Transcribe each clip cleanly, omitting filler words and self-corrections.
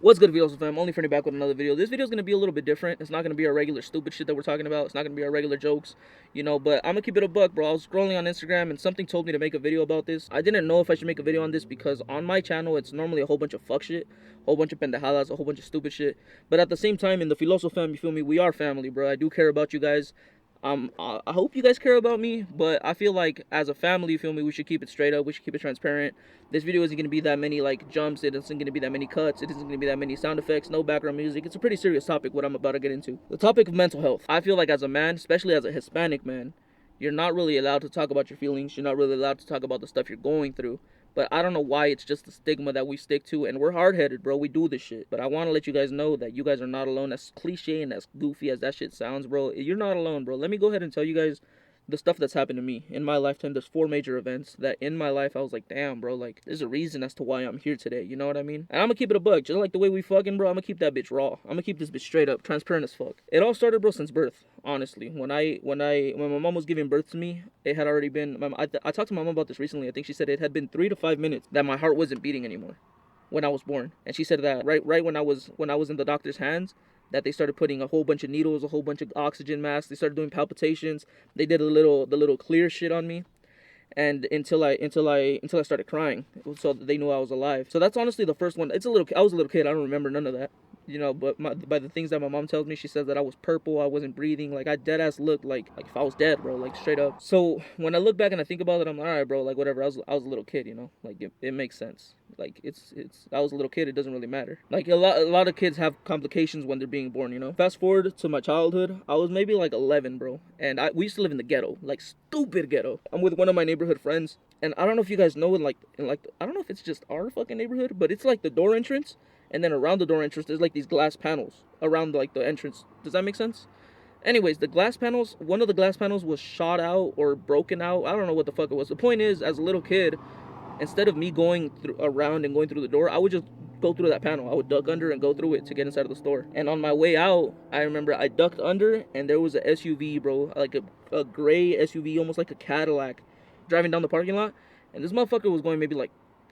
What's good, videos fam? Only Fernie back with another video. This video is gonna be a little bit different. It's not gonna be our regular stupid shit that we're talking about. It's not gonna be our regular jokes, you know. But I'm gonna keep it a buck, bro. I was scrolling on Instagram and something told me to make a video about this. I didn't know if I should make a video on this because on my channel it's normally a whole bunch of fuck shit, a whole bunch of pendejadas, a whole bunch of stupid shit. But at the same time, in the Filoso fam, you feel me? We are family, bro. I do care about you guys. I hope you guys care about me, but I feel like as a family, you feel me, we should keep it straight up. We should keep it transparent. This video isn't going to be that many like jumps. It isn't going to be that many cuts. It isn't going to be that many sound effects, no background music. It's a pretty serious topic what I'm about to get into. The topic of mental health. I feel like as a man, especially as a Hispanic man, you're not really allowed to talk about your feelings. You're not really allowed to talk about the stuff you're going through. But I don't know why it's just the stigma that we stick to, and we're hard-headed, bro. We do this shit. But I want to let you guys know that you guys are not alone. As cliche and as goofy as that shit sounds, bro, you're not alone, bro. Let me go ahead and tell you guys the stuff that's happened to me in my lifetime. There's 4 major events that in my life I was like, damn, bro, like there's a reason as to why I'm here today. You know what I mean? And I'm gonna keep it a bug, just like the way we fucking, bro. I'm gonna keep that bitch raw. I'm gonna keep this bitch straight up, transparent as fuck. It all started, bro, since birth. Honestly, when my mom was giving birth to me, it had already been. I talked to my mom about this recently. I think she said it had been 3 to 5 minutes that my heart wasn't beating anymore when I was born, and she said that right when I was in the doctor's hands, that they started putting a whole bunch of needles, a whole bunch of oxygen masks. They started doing palpitations. They did the little clear shit on me, and until I started crying, so they knew I was alive. So that's honestly the first one. I was a little kid. I don't remember none of that, you know. But by the things that my mom tells me, she says that I was purple. I wasn't breathing. Like I dead ass looked like if I was dead, bro. Like straight up. So when I look back and I think about it, I'm like, all right, bro. Like whatever. I was a little kid, you know. Like it makes sense. Like it's I was a little kid. It doesn't really matter. Like a lot of kids have complications when they're being born, you know. Fast forward to my childhood, I was maybe like 11, bro, and we used to live in the ghetto, like stupid ghetto. I'm with one of my neighborhood friends, and I don't know if you guys know, I don't know if it's just our fucking neighborhood, but it's like the door entrance, and then around the door entrance there's like these glass panels around like the entrance. Does that make sense? Anyways, the glass panels, one of the glass panels was shot out or broken out. I don't know what the fuck it was. The point is, as a little kid, instead of me going around and going through the door, I would just go through that panel. I would duck under and go through it to get inside of the store. And on my way out, I remember I ducked under, and there was a SUV, bro, like a gray SUV, almost like a Cadillac, driving down the parking lot. And this motherfucker was going maybe like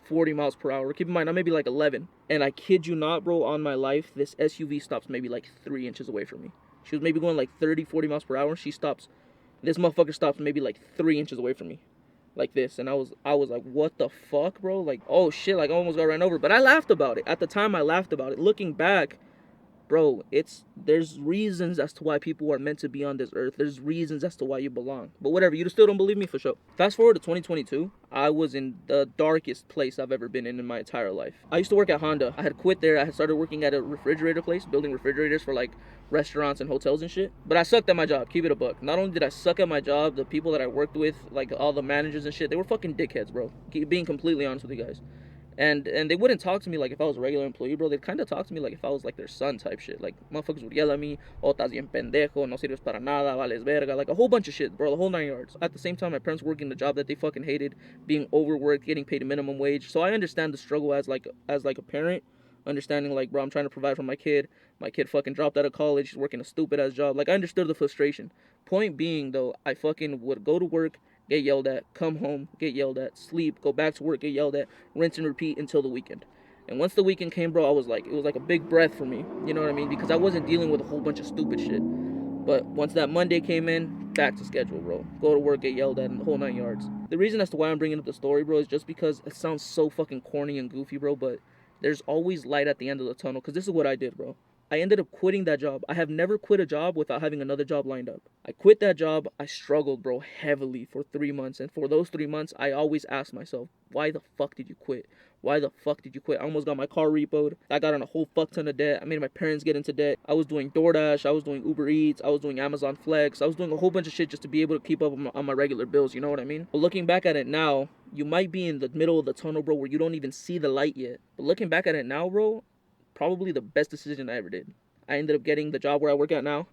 40 miles per hour. Keep in mind, I'm maybe like 11. And I kid you not, bro, on my life, this SUV stops maybe like 3 inches away from me. She was maybe going like 30, 40 miles per hour. This motherfucker stops maybe like 3 inches away from me, like this. And I was like, what the fuck, bro? Like, oh shit, like I almost got ran over. But I laughed about it. At the time, I laughed about it. Looking back, bro, there's reasons as to why people are meant to be on this earth. There's reasons as to why you belong. But whatever, you still don't believe me, for sure. Fast forward to 2022, I was in the darkest place I've ever been in my entire life. I used to work at Honda. I had quit there. I had started working at a refrigerator place, building refrigerators for like restaurants and hotels and shit. But I sucked at my job, keep it a buck. Not only did I suck at my job, the people that I worked with, like all the managers and shit, they were fucking dickheads, bro. Being completely honest with you guys. And they wouldn't talk to me like if I was a regular employee, bro. They'd kind of talk to me like if I was like their son type shit. Like, motherfuckers would yell at me, oh, estás bien pendejo, no sirves para nada, vales verga. Like, a whole bunch of shit, bro, the whole 9 yards. At the same time, my parents were working the job that they fucking hated, being overworked, getting paid a minimum wage. So I understand the struggle as like a parent, understanding like, bro, I'm trying to provide for my kid. My kid fucking dropped out of college, he's working a stupid ass job. Like, I understood the frustration. Point being, though, I fucking would go to work, get yelled at, come home, get yelled at, sleep, go back to work, get yelled at, rinse and repeat until the weekend. And once the weekend came, bro, it was like a big breath for me. You know what I mean? Because I wasn't dealing with a whole bunch of stupid shit. But once that Monday came in, back to schedule, bro. Go to work, get yelled at, and the whole 9 yards. The reason as to why I'm bringing up the story, bro, is just because it sounds so fucking corny and goofy, bro, but there's always light at the end of the tunnel. Because this is what I did, bro. I ended up quitting that job. I have never quit a job without having another job lined up. I quit that job. I struggled, bro, heavily for 3 months. And for those 3 months, I always asked myself, why the fuck did you quit? Why the fuck did you quit? I almost got my car repoed. I got on a whole fuck ton of debt. I made my parents get into debt. I was doing DoorDash. I was doing Uber Eats. I was doing Amazon Flex. I was doing a whole bunch of shit just to be able to keep up on my regular bills. You know what I mean? But looking back at it now, you might be in the middle of the tunnel, bro, where you don't even see the light yet. But looking back at it now, bro, probably the best decision I ever did. I ended up getting the job where I work at now.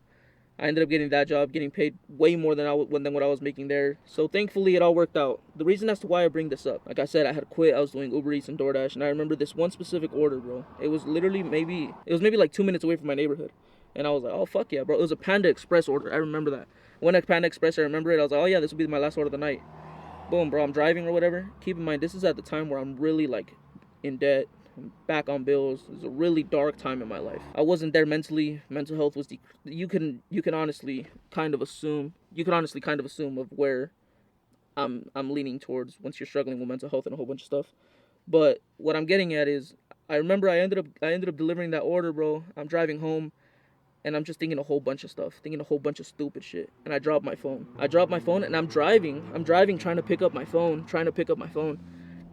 I ended up getting that job, getting paid way more than what I was making there. So thankfully, it all worked out. The reason as to why I bring this up, like I said, I had quit. I was doing Uber Eats and DoorDash, and I remember this one specific order, bro. It was maybe like 2 minutes away from my neighborhood, and I was like, oh fuck yeah, bro. It was a Panda Express order. I remember that. When at Panda Express, I remember it. I was like, oh yeah, this will be my last order of the night. Boom, bro. I'm driving or whatever. Keep in mind, this is at the time where I'm really like in debt. I'm back on bills. It was a really dark time in my life. I wasn't there mentally. Mental health was you can honestly kind of assume of where I'm leaning towards once you're struggling with mental health and a whole bunch of stuff. But what I'm getting at is, I remember I ended up delivering that order, bro. I'm driving home, and I'm just thinking a whole bunch of stuff, thinking a whole bunch of stupid shit. And I dropped my phone. And I'm driving, trying to pick up my phone.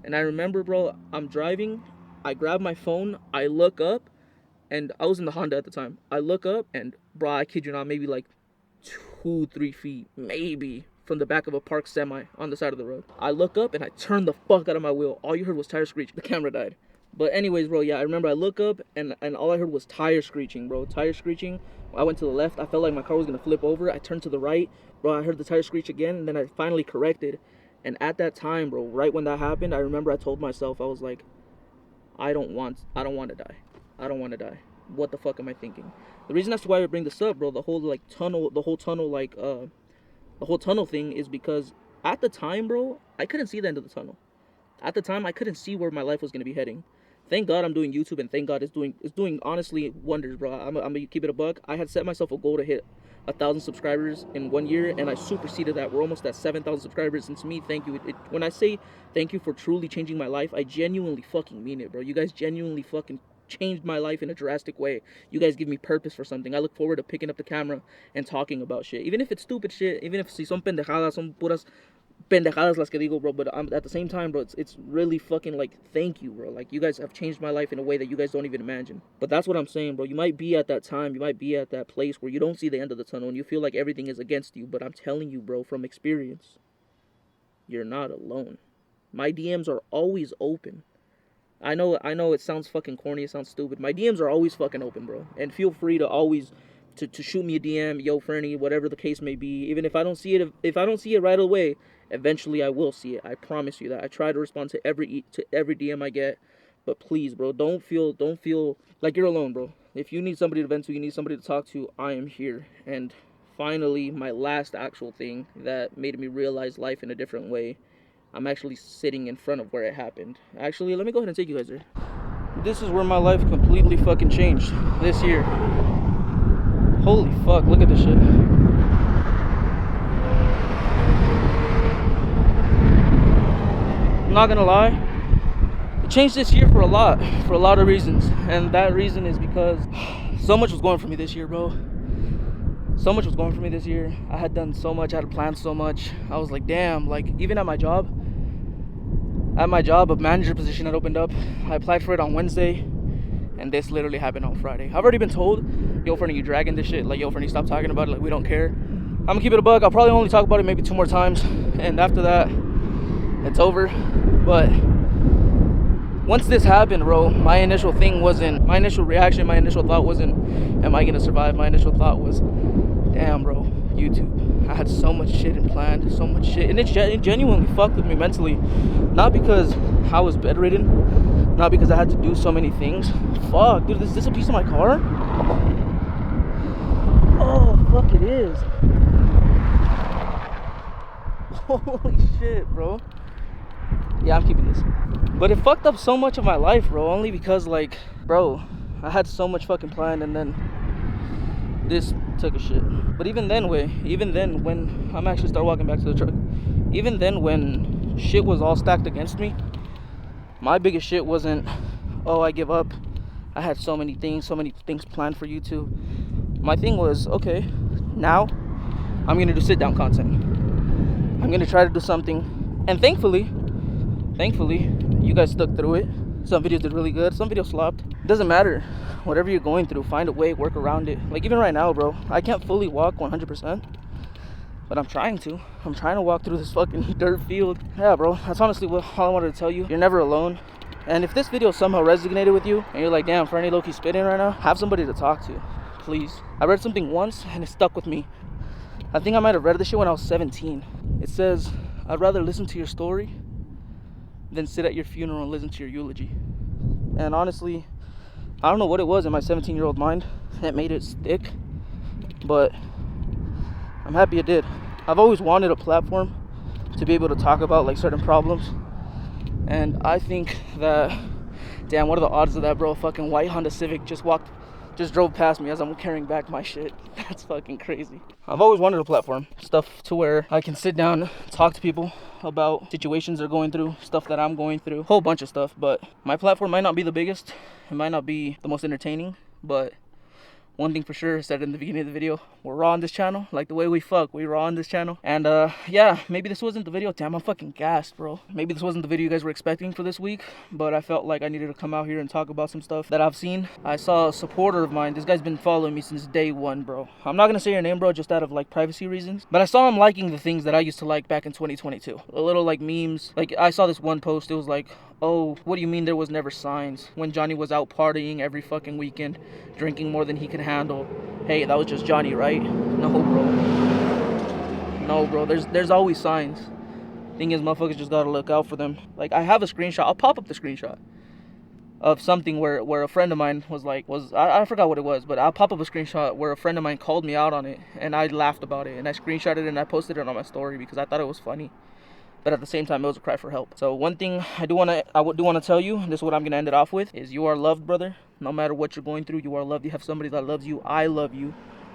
And I remember, bro, I'm driving, I grab my phone, I look up, and I was in the Honda at the time. I look up, and bro, I kid you not, maybe like 2-3 feet, maybe, from the back of a parked semi on the side of the road. I look up and I turn the fuck out of my wheel. All you heard was tire screech. The camera died. But anyways, bro, yeah, I remember I look up and all I heard was tire screeching, bro. Tire screeching. I went to the left. I felt like my car was gonna flip over. I turned to the right, bro. I heard the tire screech again, and then I finally corrected. And at that time, bro, right when that happened, I remember I told myself, I was like, I don't want to die. I don't want to die. What the fuck am I thinking? The reason that's why I bring this up, bro, the whole tunnel thing is because at the time, bro, I couldn't see the end of the tunnel. At the time, I couldn't see where my life was gonna be heading. Thank God I'm doing YouTube, and thank God it's doing honestly wonders, bro. I'm gonna keep it a buck. I had set myself a goal to hit 1,000 subscribers in 1 year, and I superseded that. We're almost at 7,000 subscribers, and to me, thank you. When I say thank you for truly changing my life, I genuinely fucking mean it, bro. You guys genuinely fucking changed my life in a drastic way. You guys give me purpose for something. I look forward to picking up the camera and talking about shit, even if it's stupid shit, even if si son pendejadas, son puras pendejadas las que digo, bro. But at the same time, bro, it's really fucking like, thank you, bro. Like, you guys have changed my life in a way that you guys don't even imagine. But that's what I'm saying, bro. You might be at that time, you might be at that place where you don't see the end of the tunnel and you feel like everything is against you. But I'm telling you, bro, from experience, you're not alone. My DMs are always open. I know it sounds fucking corny, it sounds stupid. My DMs are always fucking open, bro. And feel free to always to shoot me a DM, yo, Fernie, whatever the case may be. Even if I don't see it, right away, eventually I will see it. I promise you that. I try to respond to every DM I get. But please, bro, don't feel like you're alone, bro. If you need somebody to vent to, you need somebody to talk to, I am here. And finally, my last actual thing that made me realize life in a different way. I'm actually sitting in front of where it happened. Actually, let me go ahead and take you guys there. This is where my life completely fucking changed this year. Holy fuck, look at this shit. I'm not gonna lie, it changed this year for a lot of reasons. And that reason is because so much was going for me this year, bro. So much was going for me this year. I had done so much, I had planned so much. I was like, damn, like, even at my job, a manager position had opened up. I applied for it on Wednesday, and this literally happened on Friday. I've already been told, yo, Fernie, you dragging this shit. Like, yo, Fernie, stop talking about it. Like, we don't care. I'm gonna keep it a buck. I'll probably only talk about it maybe 2 more times, and after that, it's over. But once this happened, bro, my initial reaction, my initial thought wasn't, am I gonna survive? My initial thought was, damn, bro, YouTube. I had so much shit in planned, so much shit, and it genuinely fucked with me mentally. Not because I was bedridden, not because I had to do so many things. Fuck, dude, is this a piece of my car? Oh, fuck, it is. Holy shit, bro. Yeah, I'm keeping this. But it fucked up so much of my life, bro, only because, like, bro, I had so much fucking planned, and then this took a shit. But even then, when I'm actually start walking back to the truck, even then, when shit was all stacked against me, my biggest shit wasn't, oh, I give up. I had so many things planned for YouTube. My thing was, okay, now I'm gonna do sit down content. I'm gonna try to do something, and thankfully, you guys stuck through it. Some videos did really good, some videos flopped. It doesn't matter. Whatever you're going through, find a way, work around it. Like, even right now, bro, I can't fully walk 100%, but I'm trying to walk through this fucking dirt field. Yeah, bro, that's honestly all I wanted to tell you. You're never alone. And if this video somehow resonated with you, and you're like, damn, Fernie low-key spitting right now, have somebody to talk to, please. I read something once, and it stuck with me. I think I might have read this shit when I was 17. It says, I'd rather listen to your story than sit at your funeral and listen to your eulogy. And honestly, I don't know what it was in my 17-year-old mind that made it stick, but I'm happy it did. I've always wanted a platform to be able to talk about, like, certain problems, and I think that Damn, what are the odds of that, bro? Fucking white Honda Civic just drove past me as I'm carrying back my shit. That's fucking crazy. I've always wanted a platform, stuff to where I can sit down, talk to people about situations they're going through, stuff that I'm going through, whole bunch of stuff. But my platform might not be the biggest, it might not be the most entertaining, but one thing for sure, I said in the beginning of the video, we're raw on this channel. Like the way we fuck, we raw on this channel. And yeah, maybe this wasn't the video. Damn, I'm fucking gassed, bro. Maybe this wasn't the video you guys were expecting for this week, but I felt like I needed to come out here and talk about some stuff that I've seen. I saw a supporter of mine. This guy's been following me since day one, bro. I'm not gonna say your name, bro, just out of like privacy reasons. But I saw him liking the things that I used to like back in 2022. A little like memes. Like I saw this one post, it was like, oh, what do you mean there was never signs? When Johnny was out partying every fucking weekend, drinking more than he could handle. Hey, that was just Johnny, right? No, bro. No, bro. There's always signs. Thing is, motherfuckers just gotta look out for them. Like, I have a screenshot. I'll pop up the screenshot of something where a friend of mine I forgot what it was, but I'll pop up a screenshot where a friend of mine called me out on it, and I laughed about it, and I screenshotted it, and I posted it on my story because I thought it was funny. But at the same time, it was a cry for help. So one thing I do want to tell you, and this is what I'm going to end it off with, is you are loved, brother. No matter what you're going through, you are loved. You have somebody that loves you. I love you.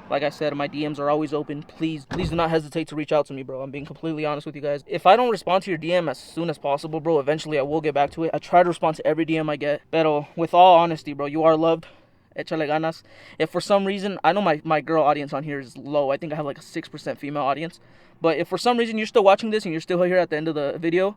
Like I said, my DMs are always open. Please do not hesitate to reach out to me, bro. I'm being completely honest with you guys. If I don't respond to your DM as soon as possible, bro, eventually I will get back to it. I try to respond to every DM I get. Pero with all honesty, bro, you are loved. Échale ganas. If for some reason, I know my girl audience on here is low. I think I have like a 6% female audience. But if for some reason you're still watching this and you're still here at the end of the video,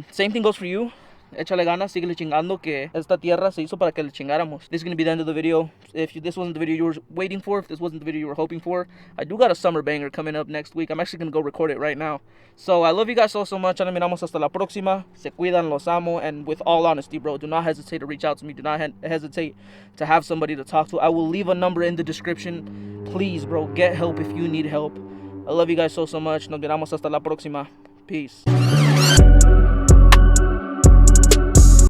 same thing goes for you. Échale ganas, síguele chingando, que esta tierra se hizo para que le chingáramos. This is going to be the end of the video. If this wasn't the video you were waiting for, if this wasn't the video you were hoping for, I do got a summer banger coming up next week. I'm actually going to go record it right now. So I love you guys so much. Nos miramos hasta la próxima. Se cuidan, los amo. And with all honesty, bro, do not hesitate to reach out to me. Do not hesitate to have somebody to talk to. I will leave a number in the description. Please, bro, get help if you need help. I love you guys so much. Nos miramos hasta la próxima. Peace.